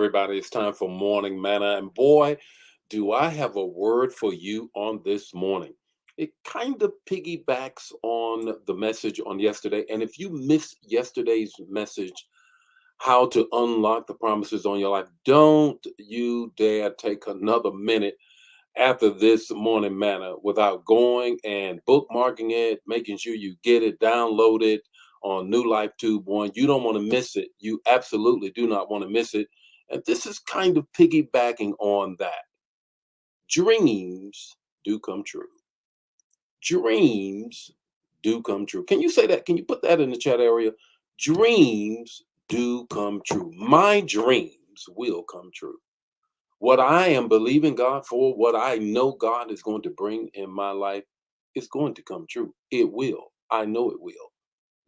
everybody. It's time for Morning Manna. And boy, do I have a word for you on this morning. It kind of piggybacks on the message on yesterday. And if you missed yesterday's message, how to unlock the promises on your life, don't you dare take another minute after this morning manna without going and bookmarking it, making sure you get it, download it on New Life Tube One. You don't want to miss it. You absolutely do not want to miss it. And this is kind of piggybacking on that. Dreams do come true. Dreams do come true. Can you say that? Can you put that in the chat area? Dreams do come true. My dreams will come true. What I am believing God for, what I know God is going to bring in my life, is going to come true. It will. I know it will.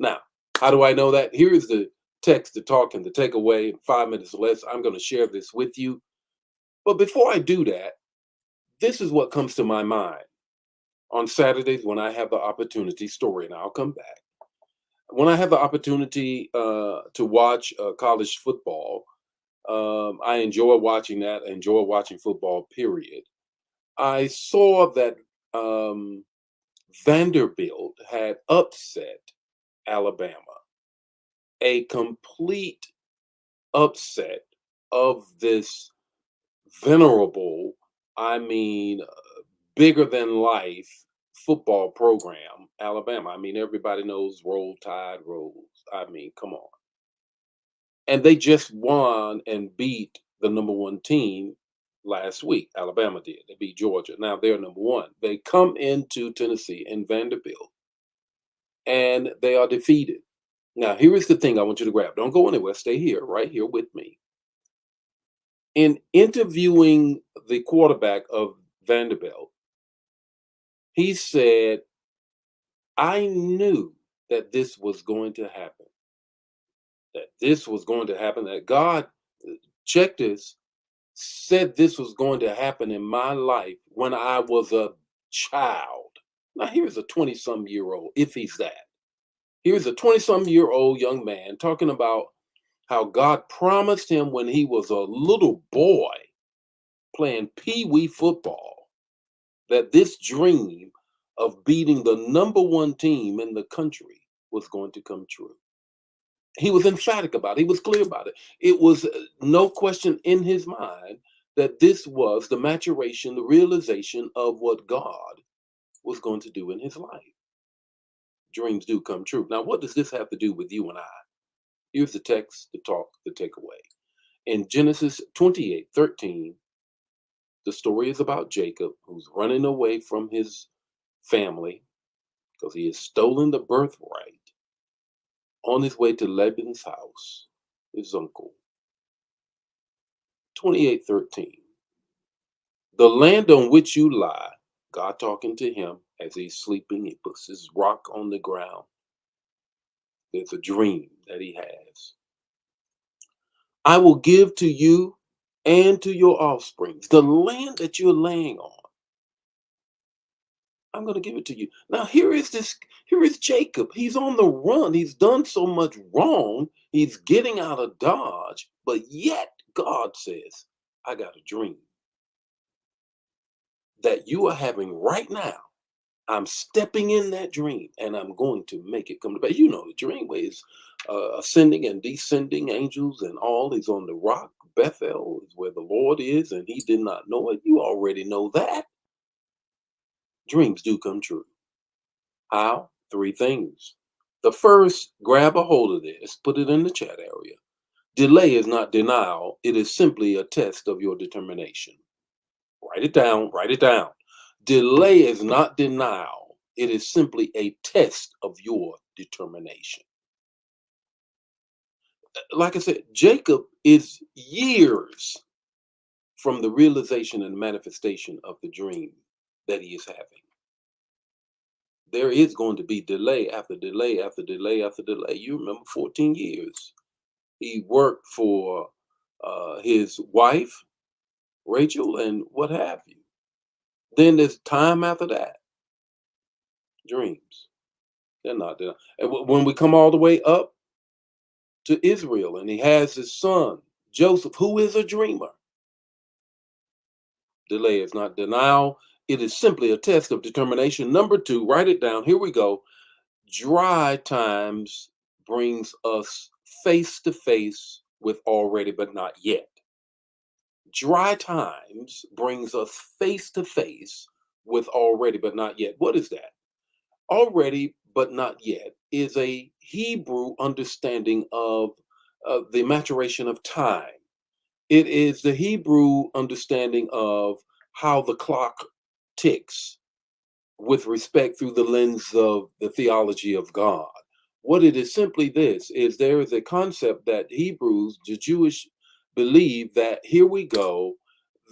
Now, how do I know that? Here is the text, the talk, and the takeaway in 5 minutes or less. I'm going to share this with you. But before I do that, this is what comes to my mind on Saturdays when I have the opportunity, story, and I'll come back. When I have the opportunity to watch college football, I enjoy watching that. I enjoy watching football, period. I saw that Vanderbilt had upset Alabama, a complete upset of this venerable, I mean, bigger than life football program, Alabama. I mean, everybody knows Roll Tide rolls. I mean, come on. And they just won and beat the number one team last week. Alabama did. They beat Georgia. Now they're number one. They come into Tennessee and Vanderbilt and they are defeated. Now, here is the thing I want you to grab. Don't go anywhere. Stay here, right here with me. In interviewing the quarterback of Vanderbilt, he said, I knew that this was going to happen, that God, check this, said this was going to happen in my life when I was a child. Now, here's a 20-some-year-old, if he's that. Here's a 20-some-year-old young man talking about how God promised him when he was a little boy playing pee-wee football that this dream of beating the number one team in the country was going to come true. He was emphatic about it. He was clear about it. It was no question in his mind that this was the maturation, the realization of what God was going to do in his life. Dreams do come true. Now, what does this have to do with you and I? Here's the text, the talk, the takeaway. In Genesis 28:13, the story is about Jacob, who's running away from his family because he has stolen the birthright on his way to Laban's house, his uncle. 28:13. The land on which you lie, God talking to him as he's sleeping, he puts his rock on the ground. There's a dream that he has. I will give to you and to your offspring the land that you're laying on. I'm going to give it to you. Now, here is Jacob. He's on the run. He's done so much wrong. He's getting out of Dodge. But yet, God says, I got a dream that you are having right now. I'm stepping in that dream and I'm going to make it come to pass. You know, the dream ways ascending and descending angels and all is on the rock. Bethel is where the Lord is, and he did not know it. You already know that. Dreams do come true. How? Three things. The first, grab a hold of this, put it in the chat area. Delay is not denial, it is simply a test of your determination. Write it down, write it down. Delay is not denial, it is simply a test of your determination. Like I said, Jacob is years from the realization and manifestation of the dream that he is having. There is going to be delay after delay after delay after delay. You remember 14 years. He worked for his wife, Rachel, and what have you. Then there's time after that. Dreams. They're not there. And when we come all the way up to Israel and he has his son, Joseph, who is a dreamer. Delay is not denial. It is simply a test of determination. Number two, write it down. Here we go. Dry times brings us face to face with already but not yet. Dry times brings us face to face with already but not yet. What is that? Already but not yet is a Hebrew understanding of the maturation of time. It is the Hebrew understanding of how the clock ticks with respect through the lens of the theology of God. What it is simply this is there is a concept that Hebrews, the Jewish, believe that here we go,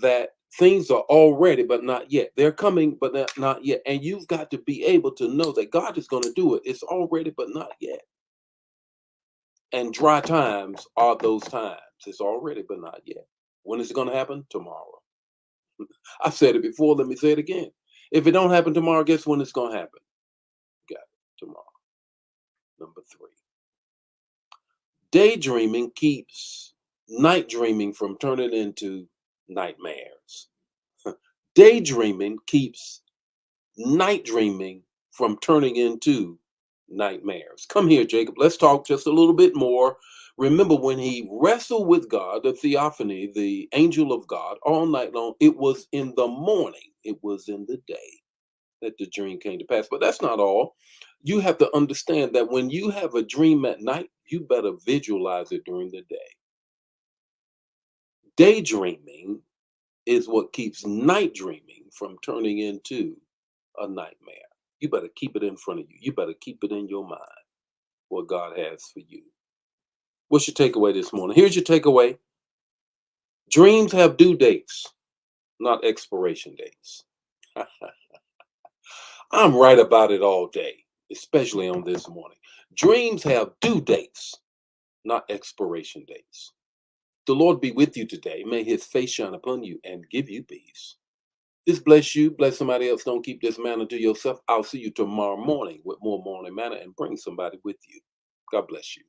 that things are already but not yet. They're coming but not yet. And you've got to be able to know that God is going to do it. It's already but not yet. And dry times are those times. It's already but not yet. When is it going to happen? Tomorrow. I said it before, let me say it again. If it don't happen tomorrow, guess when it's going to happen? Got it. Tomorrow. Number three. Daydreaming keeps night dreaming from turning into nightmares. Daydreaming keeps night dreaming from turning into nightmares. Come here, Jacob. Let's talk just a little bit more. Remember when he wrestled with God, the theophany, the angel of God, all night long, it was in the morning, it was in the day that the dream came to pass. But that's not all. You have to understand that when you have a dream at night, you better visualize it during the day. Daydreaming is what keeps night dreaming from turning into a nightmare. You better keep it in front of you. You better keep it in your mind what God has for you. What's your takeaway this morning? Here's your takeaway. Dreams have due dates, not expiration dates. I'm right about it all day, especially on this morning. Dreams have due dates, not expiration dates. The Lord be with you today. May his face shine upon you and give you peace. This bless you, bless somebody else. Don't keep this manna to yourself. I'll see you tomorrow morning with more morning manna and bring somebody with you. God bless you.